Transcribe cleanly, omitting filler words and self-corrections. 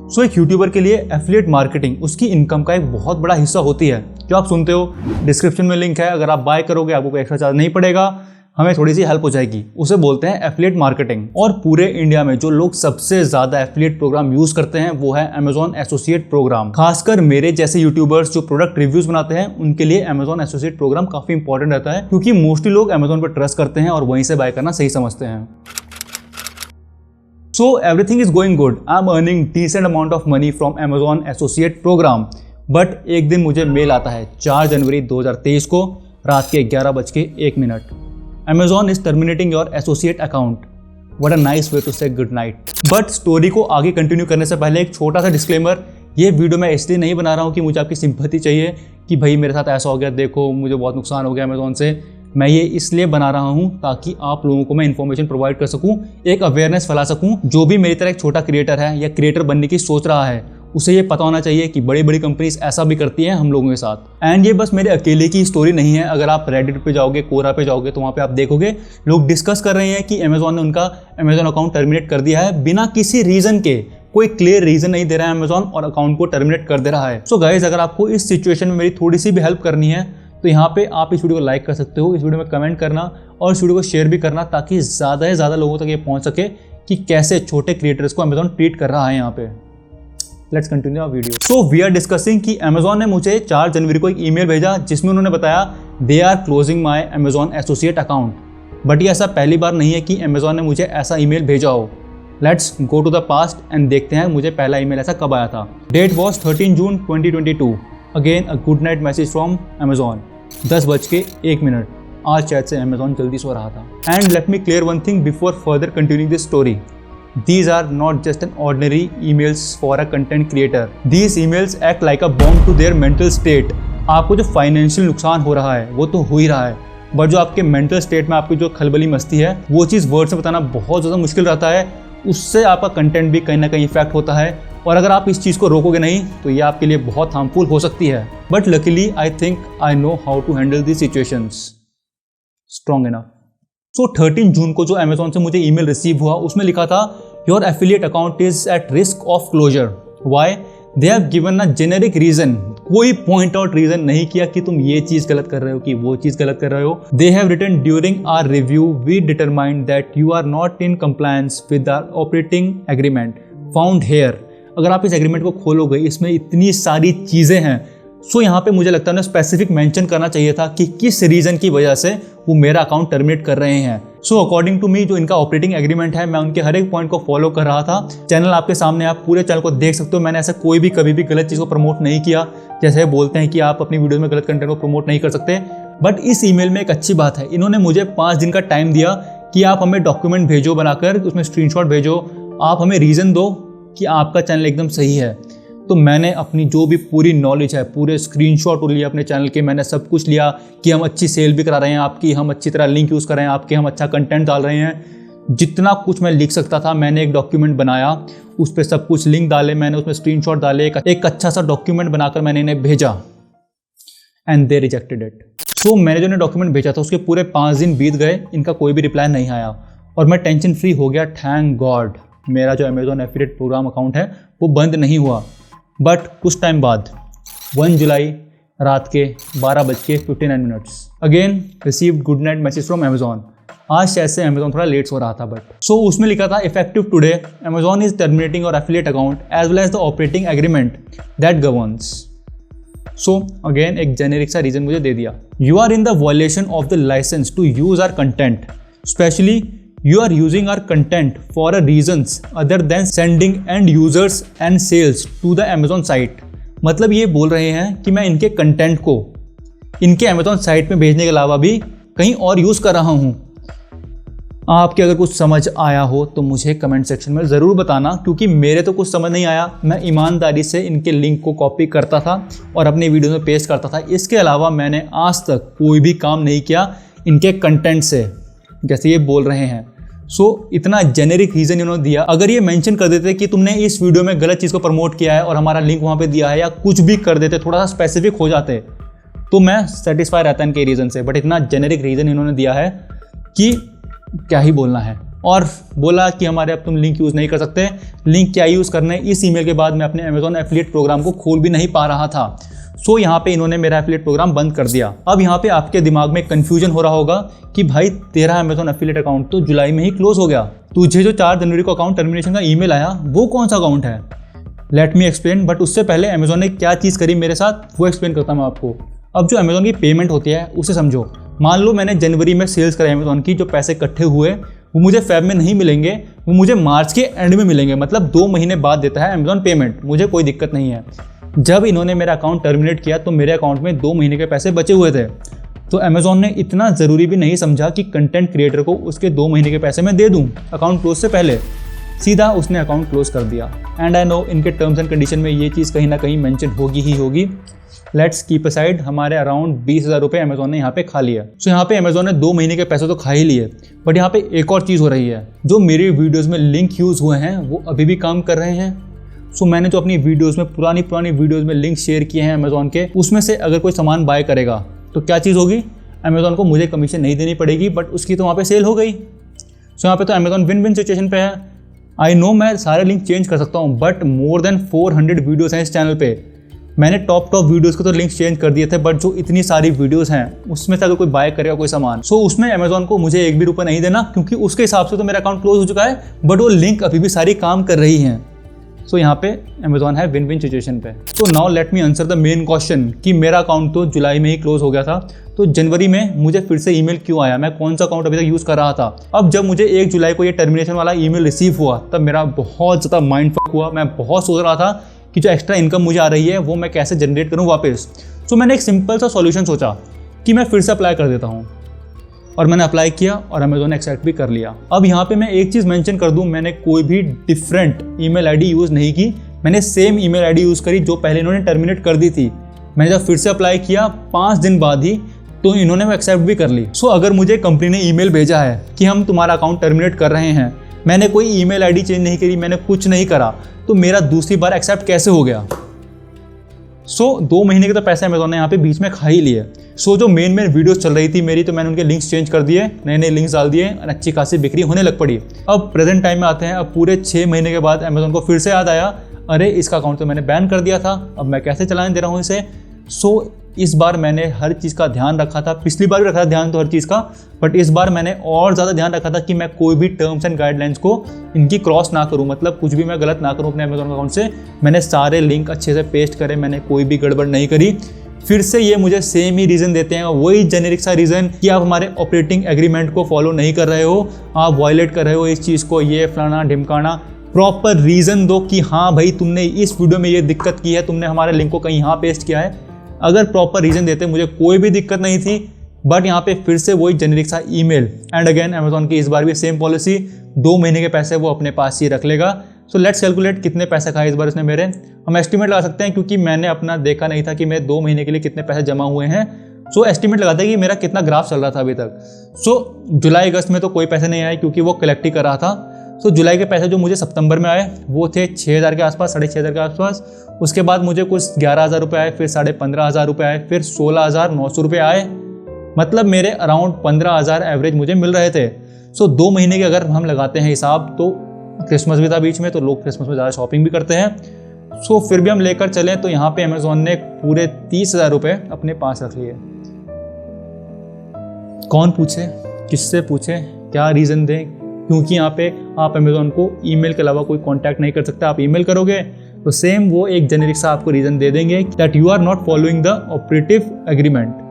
सो एक यूट्यूबर के लिए एफिलिएट मार्केटिंग उसकी इनकम का एक बहुत बड़ा हिस्सा होती है। जो आप सुनते हो, डिस्क्रिप्शन में लिंक है, अगर आप बाय करोगे आपको कोई एक्स्ट्रा चार्ज नहीं पड़ेगा, हमें थोड़ी सी हेल्प हो जाएगी। उसे बोलते हैं एफिलिएट मार्केटिंग। और पूरे इंडिया में जो लोग सबसे ज्यादा एफिलिएट प्रोग्राम यूज करते हैं वो है Amazon एसोसिएट प्रोग्राम। खासकर मेरे जैसे यूट्यूबर्स जो प्रोडक्ट रिव्यूज बनाते हैं उनके लिए Amazon एसोसिएट प्रोग्राम काफी इंपॉर्टेंट रहता है, क्योंकि मोस्टली लोग Amazon पर ट्रस्ट करते हैं और वहीं से बाय करना सही समझते हैं। So everything is going good. I'm earning decent amount of money from Amazon Associate Program. But एक दिन मुझे मेल आता है 4 जनवरी 2023 को रात के 11:01। Amazon is terminating your associate account. What a nice way to say good night. But story को आगे कंटिन्यू करने से पहले एक छोटा सा डिस्क्लेमर। ये वीडियो मैं इसलिए नहीं बना रहा हूँ कि मुझे आपकी सिंपैथी चाहिए कि भाई मेरे साथ ऐसा हो गया, देखो मुझे बहुत नुकसान हो गया अमेजोन से। मैं ये इसलिए बना रहा हूँ ताकि आप लोगों को मैं इन्फॉर्मेशन प्रोवाइड कर सकूँ, एक अवेयरनेस फैला सकूँ। जो भी मेरी तरह एक छोटा क्रिएटर है या क्रिएटर बनने की सोच रहा है उसे ये पता होना चाहिए कि बड़ी बड़ी कंपनीज ऐसा भी करती हैं हम लोगों के साथ। एंड ये बस मेरे अकेले की स्टोरी नहीं है। अगर आप रेडिट पे जाओगे, कोरा पे जाओगे तो वहाँ पे आप देखोगे लोग डिस्कस कर रहे हैं कि अमेजोन ने उनका अमेजोन अकाउंट टर्मिनेट कर दिया है बिना किसी रीजन के। कोई क्लियर रीजन नहीं दे रहा है अमेजोन और अकाउंट को टर्मिनेट कर दे रहा है। सो गाइज, अगर आपको इस सिचुएशन में मेरी थोड़ी सी भी हेल्प करनी है तो यहाँ पे आप इस वीडियो को लाइक कर सकते हो, इस वीडियो में कमेंट करना और इस वीडियो को शेयर भी करना ताकि ज़्यादा से ज़्यादा लोगों तक ये पहुँच सके कि कैसे छोटे क्रिएटर्स को अमेजोन ट्रीट कर रहा है यहाँ पे। Let's continue our video. So we are discussing कि अमेजोन ने मुझे 4 जनवरी को एक ईमेल भेजा जिसमें उन्होंने बताया they are closing my Amazon associate account. But ये ऐसा पहली बार नहीं है कि अमेजोन ने मुझे ऐसा ईमेल भेजा हो। Let's go to the past and देखते हैं मुझे पहला ईमेल ऐसा कब आया था। Date was 13 June 2022। Again a good night message from Amazon. 10:01। आज शायद से अमेजोन जल्दी सो रहा था। And let me clear one thing before further continuing this story. These are not just an ordinary emails for a content creator. These emails act like a bomb to their mental state. आपको जो financial नुकसान हो रहा है वो तो हो ही रहा है, बट जो आपके मेंटल स्टेट में आपकी जो खलबली मस्ती है वो चीज़ वर्ड से बताना बहुत ज़्यादा मुश्किल रहता है। उससे आपका कंटेंट भी कहीं ना कहीं इफेक्ट होता है और अगर आप इस चीज़ को रोकोगे नहीं तो ये आपके लिए बहुत हार्मफुल हो सकती है। But luckily I think I know how to handle this situations strong enough. सो 13 जून को जो अमेजोन से मुझे ईमेल रिसीव हुआ उसमें लिखा था your affiliate account is at risk of closure. Why? They have given a generic reason. कोई पॉइंट आउट रीजन नहीं किया कि तुम ये चीज गलत कर रहे हो कि वो चीज गलत कर रहे हो। They have written during our review we determined that you are not in compliance with our operating agreement found here. अगर आप इस एग्रीमेंट को खोलोगे इसमें इतनी सारी चीजें हैं। सो यहाँ पे मुझे लगता है ना स्पेसिफिक मेंशन करना चाहिए था कि किस रीजन की वजह से वो मेरा अकाउंट टर्मिनेट कर रहे हैं। सो अकॉर्डिंग टू मी जो इनका ऑपरेटिंग एग्रीमेंट है मैं उनके हर एक पॉइंट को फॉलो कर रहा था। चैनल आपके सामने, आप पूरे चैनल को देख सकते हो। मैंने ऐसा कोई भी कभी भी गलत चीज़ को प्रमोट नहीं किया। जैसे बोलते हैं कि आप अपनी वीडियो में गलत कंटेंट को प्रमोट नहीं कर सकते, बट इस ईमेल में एक अच्छी बात है, इन्होंने मुझे 5 दिन का टाइम दिया कि आप हमें डॉक्यूमेंट भेजो बनाकर, उसमें स्क्रीनशॉट भेजो, आप हमें रीज़न दो कि आपका चैनल एकदम सही है। तो मैंने अपनी जो भी पूरी नॉलेज है, पूरे स्क्रीनशॉट लिया अपने चैनल के, मैंने सब कुछ लिया कि हम अच्छी सेल भी करा रहे हैं आपकी, हम अच्छी तरह लिंक यूज़ कर रहे हैं आपके, हम अच्छा कंटेंट डाल रहे हैं। जितना कुछ मैं लिख सकता था मैंने एक डॉक्यूमेंट बनाया, उस पर सब कुछ लिंक डाले, मैंने उसमें स्क्रीनशॉट डाले, एक अच्छा सा डॉक्यूमेंट बनाकर मैंने इन्हें भेजा एंड दे रिजेक्टेड इट। सो मैंने जो डॉक्यूमेंट भेजा था उसके पूरे 5 दिन बीत गए, इनका कोई भी रिप्लाई नहीं आया और मैं टेंशन फ्री हो गया। थैंक गॉड मेरा जो अमेजोन एफिलिएट प्रोग्राम अकाउंट है वो बंद नहीं हुआ। बट कुछ टाइम बाद 1 जुलाई रात के 12:59 again received good night message from Amazon. आज शायद से अमेजोन थोड़ा लेट हो रहा था, बट सो उसमें लिखा था effective today Amazon is terminating your affiliate account as well as the operating agreement that governs. So again एक जेनेरिक सा रीजन मुझे दे दिया। You are in the violation of the licence to use our content, specially you are using our content for a reasons other than sending end users and sales to the Amazon site। मतलब ये बोल रहे हैं कि मैं इनके content को इनके Amazon साइट में भेजने के अलावा भी कहीं और यूज़ कर रहा हूँ। आपके अगर कुछ समझ आया हो तो मुझे कमेंट सेक्शन में ज़रूर बताना, क्योंकि मेरे तो कुछ समझ नहीं आया। मैं ईमानदारी से इनके लिंक को कॉपी करता था और अपनी वीडियो में पेस्ट करता था। इसके अलावा मैंने आज तक कोई भी काम नहीं किया इनके कंटेंट से, जैसे ये बोल रहे हैं। सो इतना जेनेरिक रीजन इन्होंने दिया। अगर ये मेंशन कर देते कि तुमने इस वीडियो में गलत चीज़ को प्रमोट किया है और हमारा लिंक वहाँ पे दिया है, या कुछ भी कर देते, थोड़ा सा स्पेसिफिक हो जाते, तो मैं सेटिस्फाई रहता इनके रीज़न से। बट इतना जेनेरिक रीज़न इन्होंने दिया है कि क्या ही बोलना है। और बोला कि हमारे अब तुम लिंक यूज़ नहीं कर सकते। लिंक क्या यूज़ करना है, इस ईमेल के बाद मैं अपने अमेजॉन एफिलिएट प्रोग्राम को खोल भी नहीं पा रहा था। सो यहाँ पे इन्होंने मेरा एफिलिएट प्रोग्राम बंद कर दिया। अब यहाँ पे आपके दिमाग में कन्फ्यूजन हो रहा होगा कि भाई तेरा अमेजॉन एफिलिएट अकाउंट तो जुलाई में ही क्लोज हो गया, तुझे जो 4 जनवरी को अकाउंट टर्मिनेशन का ईमेल आया वो कौन सा अकाउंट है? Let me explain. बट उससे पहले अमेजॉन ने क्या चीज़ करी मेरे साथ वो एक्सप्लेन करता हूँ मैं आपको। अब जो अमेजॉन की पेमेंट होती है उसे समझो। मान लो मैंने जनवरी में सेल्स कराई अमेजॉन की, जो पैसे इकट्ठे हुए वो मुझे फेब में नहीं मिलेंगे, वो मुझे मार्च के एंड में मिलेंगे। मतलब 2 महीने बाद देता है अमेजॉन पेमेंट, मुझे कोई दिक्कत नहीं है। जब इन्होंने मेरा अकाउंट टर्मिनेट किया तो मेरे अकाउंट में 2 महीने के पैसे बचे हुए थे। तो अमेजॉन ने इतना ज़रूरी भी नहीं समझा कि कंटेंट क्रिएटर को उसके 2 महीने के पैसे मैं दे दूँ अकाउंट क्लोज से पहले। सीधा उसने अकाउंट क्लोज कर दिया। एंड आई नो इनके टर्म्स एंड कंडीशन में ये चीज़ कहीं ना कहीं मेंशन होगी ही होगी। लेट्स कीप असाइड, हमारे अराउंड 20,000 रुपये अमेजॉन ने यहाँ पे खा लिया। सो यहाँ पे अमेजॉन ने 2 महीने के पैसे तो खा ही लिए, बट यहाँ पे एक और चीज़ हो रही है। जो मेरी वीडियोज़ में लिंक यूज़ हुए हैं वो अभी भी काम कर रहे हैं। सो मैंने जो अपनी वीडियोज़ में पुरानी वीडियोज़ में लिंक शेयर किए हैं अमेजॉन के, उसमें से अगर कोई सामान बाय करेगा तो क्या चीज़ होगी? अमेजॉन को मुझे कमीशन नहीं देनी पड़ेगी, बट उसकी तो वहाँ पे सेल हो गई। सो यहाँ पे तो अमेजॉन विन विन सिचुएशन पे है। आई नो मैं सारे लिंक चेंज कर सकता हूँ, बट मोर देन 400 वीडियोज़ हैं इस चैनल पे। मैंने टॉप वीडियोज़ को तो लिंक चेंज कर दिए थे, बट जो इतनी सारी वीडियोज़ हैं उसमें से अगर कोई बाय करेगा कोई सामान, सो उसमें अमेजॉन को मुझे 1 भी रुपये नहीं देना, क्योंकि उसके हिसाब से तो मेरा अकाउंट क्लोज हो चुका है, बट वो लिंक अभी भी सारी काम कर रही हैं। सो यहाँ पे अमेजॉन है विन विन सिचुएशन पे। तो now let me answer the main question कि मेरा अकाउंट तो जुलाई में ही क्लोज हो गया था, तो जनवरी में मुझे फिर से ईमेल क्यों आया? मैं कौन सा अकाउंट अभी तक यूज़ कर रहा था? अब जब मुझे 1 जुलाई को ये टर्मिनेशन वाला ईमेल रिसीव हुआ तब मेरा बहुत ज़्यादा माइंड फक हुआ। मैं बहुत सोच रहा था कि जो एक्स्ट्रा इनकम मुझे आ रही है वो मैं कैसे जनरेट करूँ वापस। सो मैंने एक सिंपल सा सॉल्यूशन सोचा कि मैं फिर से अप्लाई कर देता हूँ, और मैंने अप्लाई किया और अमेजॉन ने एक्सेप्ट भी कर लिया। अब यहाँ पे मैं एक चीज़ मेंशन कर दूँ, मैंने कोई भी डिफरेंट ईमेल आईडी यूज़ नहीं की, मैंने सेम ईमेल आईडी यूज़ करी जो पहले इन्होंने टर्मिनेट कर दी थी। मैंने जब फिर से अप्लाई किया 5 दिन बाद ही तो इन्होंने वो एक्सेप्ट भी कर ली। सो अगर मुझे कंपनी ने ईमेल भेजा है कि हम तुम्हारा अकाउंट टर्मिनेट कर रहे हैं, मैंने कोई ईमेल आईडी चेंज नहीं करी, मैंने कुछ नहीं करा, तो मेरा दूसरी बार एक्सेप्ट कैसे हो गया? सो 2 महीने के तो पैसे अमेजॉन ने यहाँ पे बीच में खा ही लिए। सो जो मेन वीडियोस चल रही थी मेरी, तो मैंने उनके लिंक्स चेंज कर दिए, नए लिंक्स डाल दिए और अच्छी खासी बिक्री होने लग पड़ी। अब प्रेजेंट टाइम में आते हैं। अब पूरे 6 महीने के बाद अमेजॉन को फिर से याद आया, अरे इसका अकाउंट तो मैंने बैन कर दिया था, अब मैं कैसे चलाने दे रहा हूँ इसे। सो इस बार मैंने हर चीज़ का ध्यान रखा था, पिछली बार भी रखा था ध्यान तो हर चीज़ का, बट इस बार मैंने और ज़्यादा ध्यान रखा था कि मैं कोई भी टर्म्स एंड गाइडलाइंस को इनकी क्रॉस ना करूं, मतलब कुछ भी मैं गलत ना करूं अपने अमेजॉन अकाउंट से। मैंने सारे लिंक अच्छे से पेस्ट करे, मैंने कोई भी गड़बड़ नहीं करी। फिर से ये मुझे सेम ही रीज़न देते हैं, वही जेनेरिक सा रीज़न कि आप हमारे ऑपरेटिंग एग्रीमेंट को फॉलो नहीं कर रहे हो, आप वायलेट कर रहे हो इस चीज़ को, ये फलाना ढिमकाना। प्रॉपर रीज़न दो कि हाँ भाई तुमने इस वीडियो में ये दिक्कत की है, तुमने हमारे लिंक को कहीं यहाँ पेस्ट किया है। अगर प्रॉपर रीज़न देते मुझे कोई भी दिक्कत नहीं थी, बट यहाँ पे फिर से वही जेनेरिक सा ईमेल। एंड अगेन अमेजॉन की इस बार भी सेम पॉलिसी, 2 महीने के पैसे वो अपने पास ही रख लेगा। सो लेट्स कैलकुलेट कितने पैसे खाए इस बार इसने मेरे। हम एस्टिमेट लगा सकते हैं, क्योंकि मैंने अपना देखा नहीं था कि मेरे 2 महीने के लिए कितने पैसे जमा हुए हैं। सो एस्टिमेट लगाते हैं कि मेरा कितना ग्राफ चल रहा था अभी तक। सो जुलाई अगस्त में तो कोई पैसे नहीं आए क्योंकि वो कलेक्ट ही कर रहा था। सो जुलाई के पैसे जो मुझे सितंबर में आए वो थे 6,000 के आसपास, 6,500 के आसपास। उसके बाद मुझे कुछ 11,000 रुपये आए, फिर 15,500 रुपये आए, फिर 16,900 रुपये आए। मतलब मेरे अराउंड 15,000 एवरेज मुझे मिल रहे थे। सो 2 महीने के अगर हम लगाते हैं हिसाब, तो क्रिसमस भी था बीच में, तो लोग क्रिसमस में ज़्यादा शॉपिंग भी करते हैं। सो फिर भी हम लेकर चलें तो यहाँ पे अमेजॉन ने पूरे 30,000 रुपये अपने पास रख लिए। कौन पूछे, किससे पूछे, क्या रीज़न दें? क्योंकि यहाँ पे आप अमेजॉन को ईमेल के अलावा कोई कांटेक्ट नहीं कर सकते। आप ईमेल करोगे तो सेम वो एक जेनेरिक सा आपको रीज़न दे देंगे that you are not following the operative agreement.